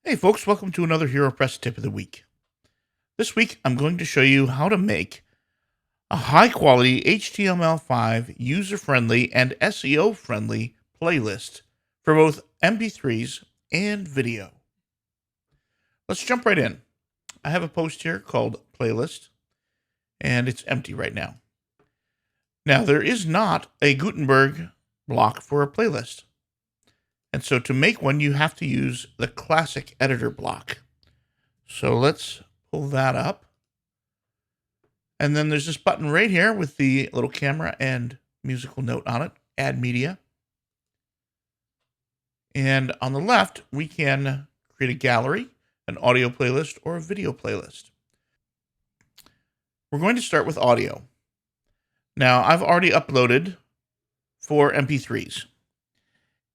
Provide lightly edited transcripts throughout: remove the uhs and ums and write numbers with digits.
Hey folks, welcome to another HeroPress tip of the week. This week I'm going to show you how to make a high quality HTML5 user friendly and SEO friendly playlist for both MP3s and video. Let's jump right in. I have a post here called playlist and it's empty right now. Now there is not a Gutenberg block for a playlist. And so to make one, you have to use the classic editor block. So let's pull that up. And then there's this button right here with the little camera and musical note on it, add media. And on the left, we can create a gallery, an audio playlist, or a video playlist. We're going to start with audio. Now, I've already uploaded 4 MP3s.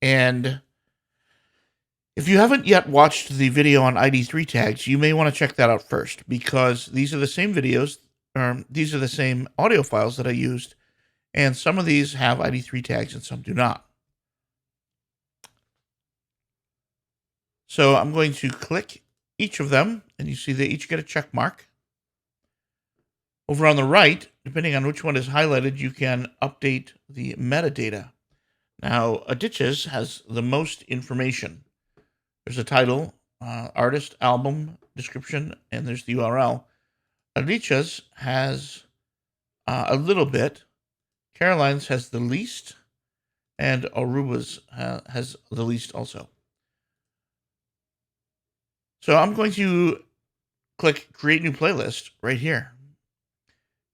And if you haven't yet watched the video on ID3 tags, you may want to check that out first, because these are the same videos, these are the same audio files that I used, and some of these have ID3 tags and some do not. So I'm going to click each of them, and you see they each get a check mark. Over on the right, depending on which one is highlighted, you can update the metadata. Now, Aditya's has the most information. There's a title, artist, album, description, and there's the URL. Alicia's has a little bit. Caroline's has the least, and Aruba's has the least also. So I'm going to click Create New Playlist right here.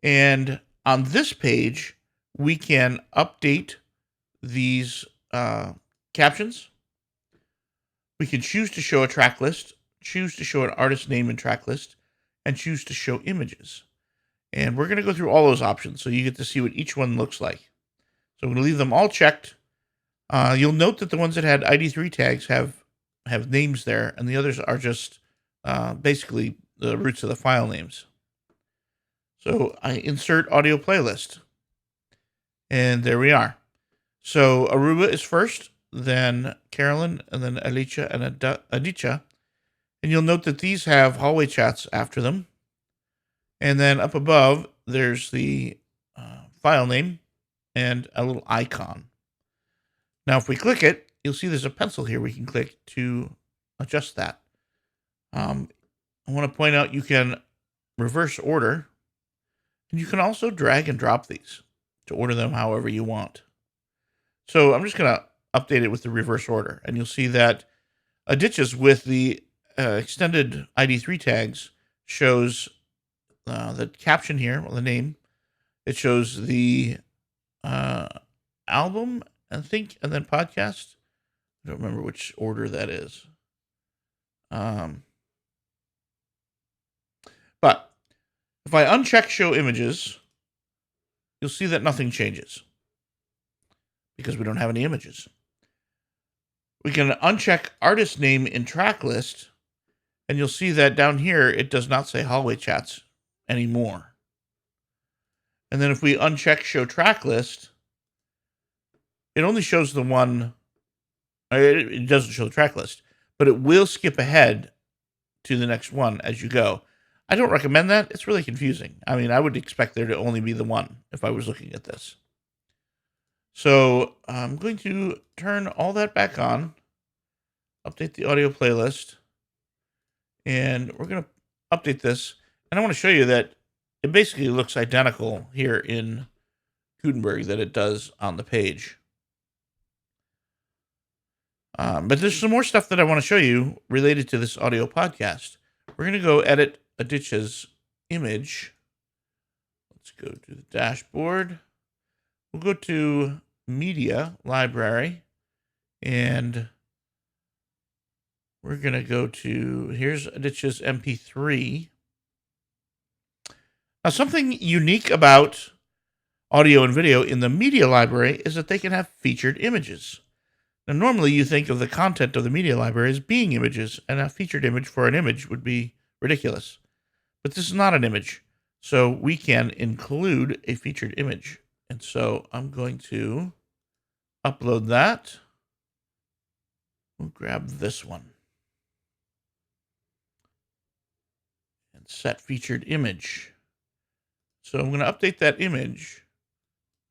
And on this page, we can update these captions. We can choose to show a track list, choose to show an artist name and track list, and choose to show images. And we're going to go through all those options so you get to see what each one looks like. So I'm going to leave them all checked. You'll note that the ones that had ID3 tags have names there, and the others are just basically the roots of the file names. So I insert audio playlist, and there we are. So Aruba is first, then Carolyn, and then Alicia and Aditya. And you'll note that these have hallway chats after them. And then up above, there's the file name and a little icon. Now, if we click it, you'll see there's a pencil here we can click to adjust that. I want to point out you can reverse order, and you can also drag and drop these to order them however you want. So I'm just going to update it with the reverse order, and you'll see that Aditya's with the extended ID3 tags shows the caption here, well, the name. It shows the album, I think, and then podcast. I don't remember which order that is. But if I uncheck show images, you'll see that nothing changes because we don't have any images. We can uncheck artist name in track list, and you'll see that down here it does not say hallway chats anymore. And then if we uncheck show track list, it only shows the one. It doesn't show the track list, but it will skip ahead to the next one as you go. I don't recommend that. It's really confusing. I mean, I would expect there to only be the one if I was looking at this. So I'm going to turn all that back on, update the audio playlist, and we're going to update this. And I want to show you that it basically looks identical here in Gutenberg that it does on the page. But there's some more stuff that I want to show you related to this audio podcast. We're going to go edit Aditya's image. Let's go to the dashboard. We'll go to Media Library, and we're going to go to, here's Aditya's MP3. Now, something unique about audio and video in the Media Library is that they can have featured images. Now, normally you think of the content of the media library as being images, and a featured image for an image would be ridiculous. But this is not an image, so we can include a featured image. And so I'm going to upload that. We'll grab this one. set featured image. So I'm going to update that image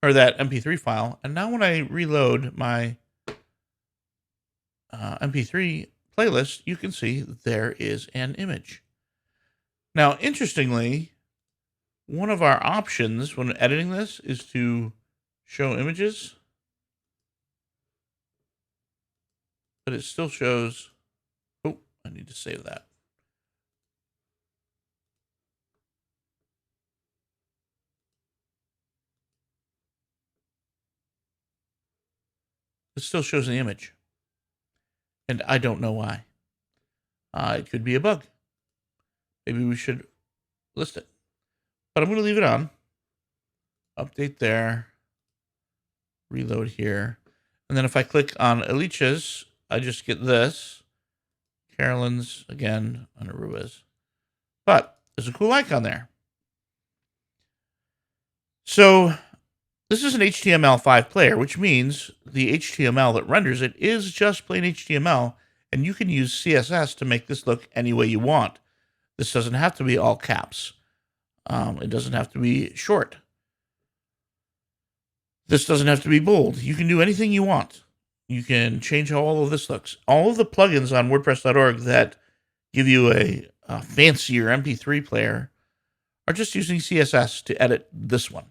or that MP3 file. And now when I reload my MP3 playlist, you can see there is an image. Now, interestingly, one of our options when editing this is to show images, but it still shows. Oh, I need to save that. It still shows the image, and I don't know why. It could be a bug. Maybe we should list it, but I'm going to leave it on. Update there. Reload here. And then if I click on Alicia's, I just get this. Carolyn's, again, on Aruba's. But there's a cool icon there. So this is an HTML5 player, which means the HTML that renders it is just plain HTML, and you can use CSS to make this look any way you want. This doesn't have to be all caps. It doesn't have to be short. This doesn't have to be bold. You can do anything you want. You can change how all of this looks. All of the plugins on WordPress.org that give you a fancier MP3 player are just using CSS to edit this one.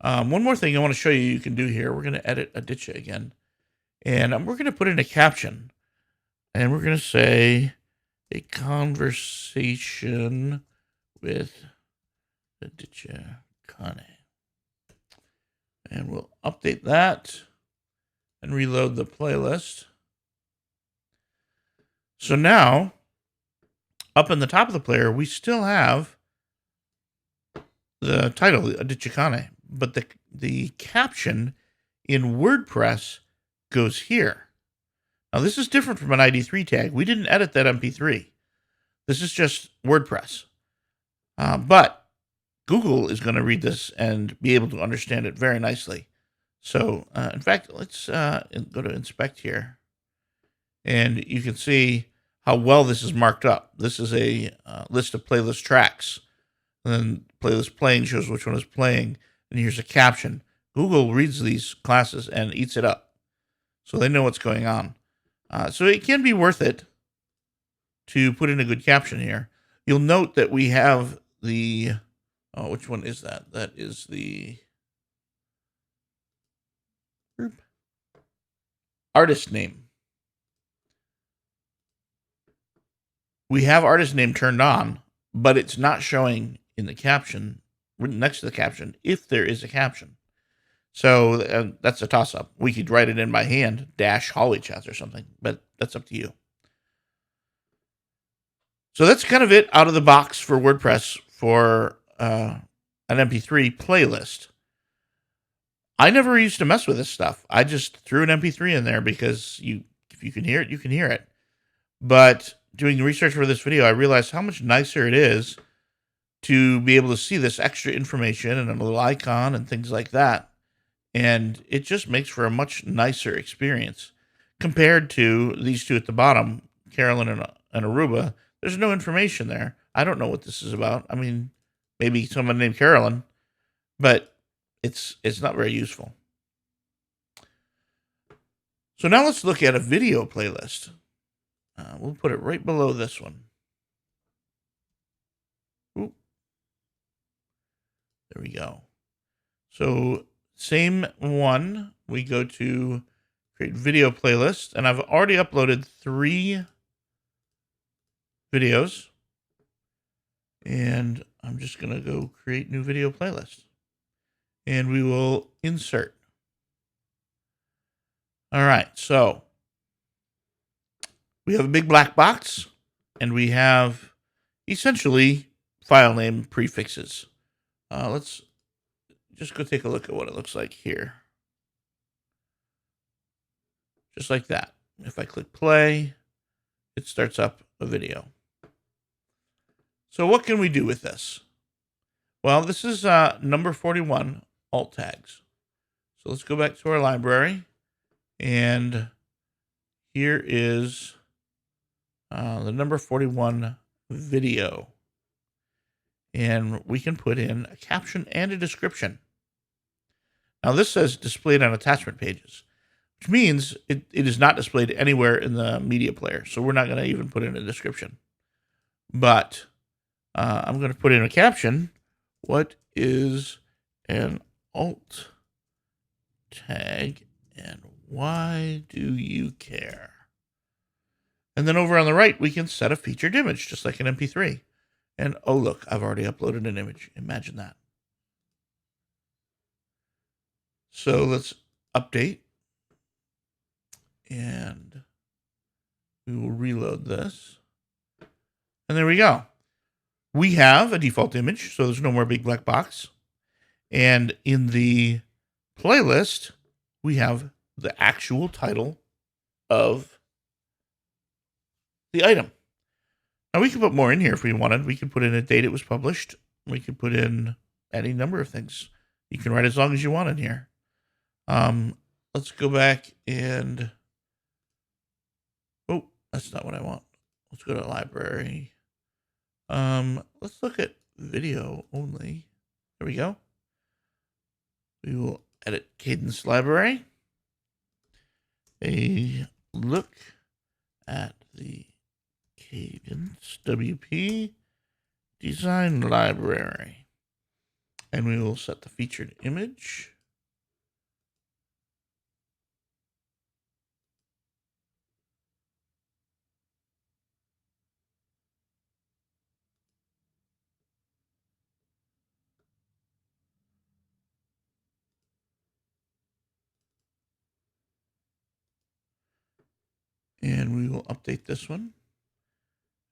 One more thing I want to show you can do here. We're going to edit Aditya again. And we're going to put in a caption. And we're going to say a conversation with Aditya Kane. And we'll update that and reload the playlist. So now, up in the top of the player, we still have the title, Aditya Kane, but the caption in WordPress goes here. Now, this is different from an ID3 tag. We didn't edit that MP3. This is just WordPress. But Google is going to read this and be able to understand it very nicely. So, in fact, let's go to inspect here. And you can see how well this is marked up. This is a list of playlist tracks. And then playlist playing shows which one is playing. And here's a caption. Google reads these classes and eats it up. So they know what's going on. So it can be worth it to put in a good caption here. You'll note that we have the... Oh, which one is that? That is the artist name. We have artist name turned on, but it's not showing in the caption, next to the caption, if there is a caption. So that's a toss-up. We could write it in by hand, -HollyChats or something, but that's up to you. So that's kind of it out of the box for WordPress for an MP3 playlist. I never used to mess with this stuff. I just threw an MP3 in there because if you can hear it, you can hear it. But doing research for this video, I realized how much nicer it is to be able to see this extra information and a little icon and things like that. And it just makes for a much nicer experience compared to these two at the bottom, Carolyn and Aruba. There's no information there. I don't know what this is about. I mean, maybe someone named Carolyn, but it's not very useful. So now let's look at a video playlist. We'll put it right below this one. Ooh. There we go. So same one. We go to create video playlist, and I've already uploaded 3 videos. And I'm just going to go create new video playlist. And we will insert. All right, so we have a big black box, and we have essentially file name prefixes. Let's just go take a look at what it looks like here. Just like that. If I click play, it starts up a video. So what can we do with this? Well, this is number 41, alt tags. So let's go back to our library. And here is the number 41 video. And we can put in a caption and a description. Now this says displayed on attachment pages, which means it is not displayed anywhere in the media player. So we're not going to even put in a description. But I'm going to put in a caption. What is an alt tag and why do you care? And then over on the right, we can set a featured image, just like an MP3. And oh, look, I've already uploaded an image. Imagine that. So let's update. And we will reload this. And there we go. We have a default image, so there's no more big black box. And in the playlist, we have the actual title of the item. Now, we can put more in here if we wanted. We could put in a date it was published. We could put in any number of things. You can write as long as you want in here. Let's go back and... Oh, that's not what I want. Let's go to library. Let's look at video only. There we go. We will edit Cadence library. A look at the Cadence WP design library. And we will set the featured image. And we will update this one.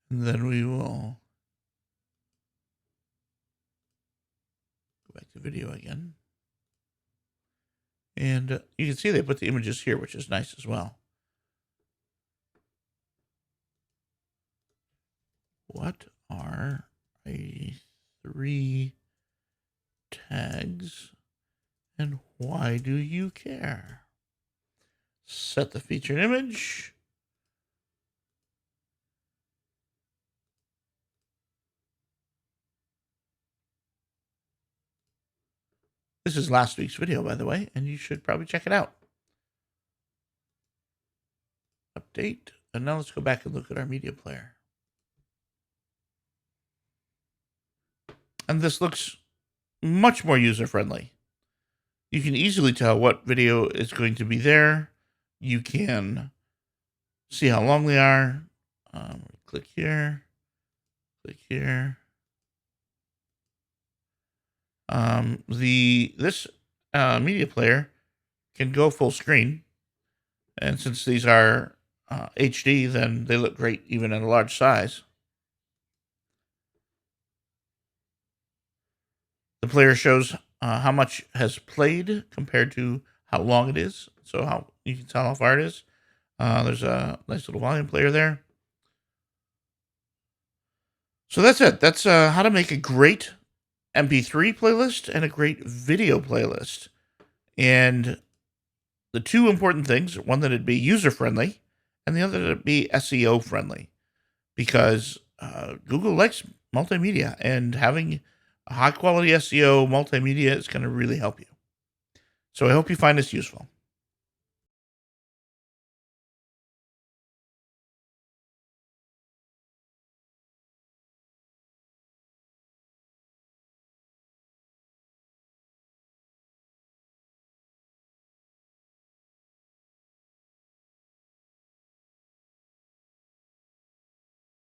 And then we will go back to video again. And you can see they put the images here, which is nice as well. What are a 3 tags and why do you care? Set the featured image. This is last week's video, by the way, and you should probably check it out. Update. And now let's go back and look at our media player. And this looks much more user-friendly. You can easily tell what video is going to be there. You can see how long they are. Click here. Click here. This media player can go full screen, and since these are HD, then they look great even at a large size. The player shows how much has played compared to how long it is, so how you can tell how far it is. There's a nice little volume player there. So that's it. That's how to make a great MP3 playlist and a great video playlist. And the two important things, one that it'd be user-friendly and the other that it'd be SEO-friendly, because Google likes multimedia, and having a high-quality SEO multimedia is going to really help you. So I hope you find this useful.